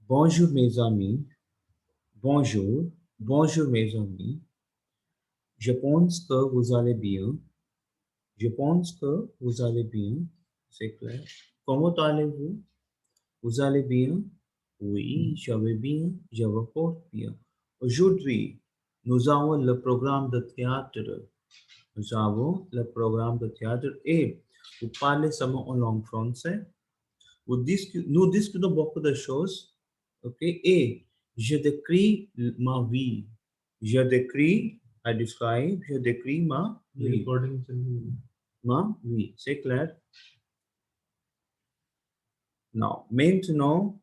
Bonjour mes amis. Bonjour. Bonjour mes amis. Je pense que vous allez bien. Je pense que vous allez bien. C'est clair. Comment allez-vous? Vous allez bien? Oui, je vais bien. Je me porte bien. Aujourd'hui, nous avons le programme de théâtre. Nous avons le programme de théâtre et vous parlez seulement en langue française. Nous discutons beaucoup de choses, ok? Et je décris ma vie. Je décris, I describe, je décris ma vie. Ma vie, c'est clair? Non. Maintenant,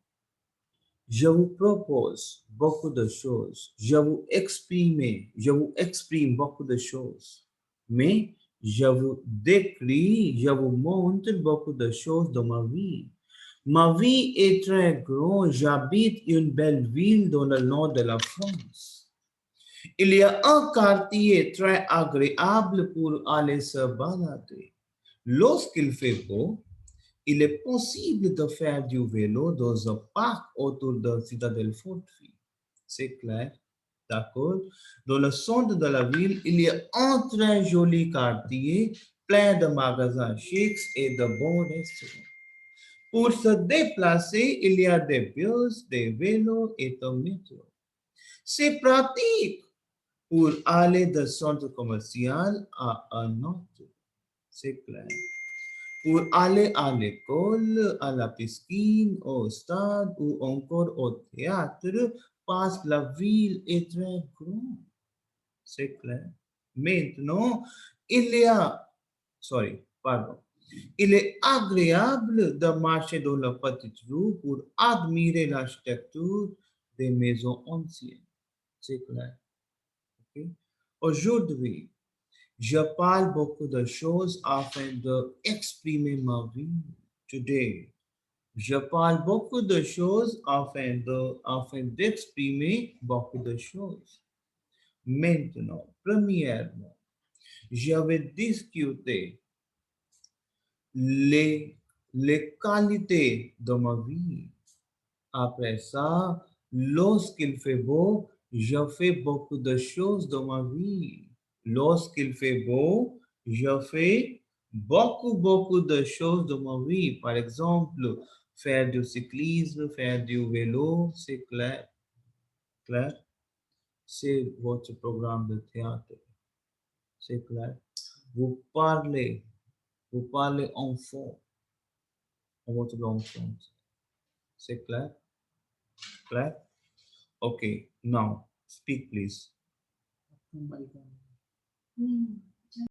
je vous propose beaucoup de choses. Je vous exprime beaucoup de choses. Mais je vous décris, je vous montre beaucoup de choses de ma vie. Ma vie est très grande. J'habite une belle ville dans le nord de la France. Il y a un quartier très agréable pour aller se balader. Lorsqu'il fait beau, il est possible de faire du vélo dans un parc autour de Citadelle Fortifiée. C'est clair, d'accord? Dans le centre de la ville, il y a un très joli quartier plein de magasins chics et de bons restaurants. Pour se déplacer, il y a des bus, des vélos et un métro. C'est pratique pour aller d'un centre commercial à un autre. C'est clair. Pour aller à l'école, à la piscine, au stade ou encore au théâtre, parce que la ville est très grande. C'est clair. Maintenant, il y a, sorry, pardon, il est agréable de marcher dans la petite rue pour admirer l'architecture des maisons anciennes. C'est clair. Ok? Aujourd'hui, je parle beaucoup de choses afin d'exprimer ma vie. Today, je parle beaucoup de choses afin d'exprimer beaucoup de choses. Maintenant, premièrement, je vais discuter les, les qualités de ma vie. Après ça, lorsqu'il fait beau, je fais beaucoup de choses dans ma vie. Lorsqu'il fait beau, je fais beaucoup de choses dans ma vie. Par exemple, faire du cyclisme, faire du vélo, c'est clair, clair. C'est votre programme de théâtre, c'est clair. Vous parlez, vous parlez en votre langue française. C'est clair, clair. Okay, now speak please. Oh my God. Hmm.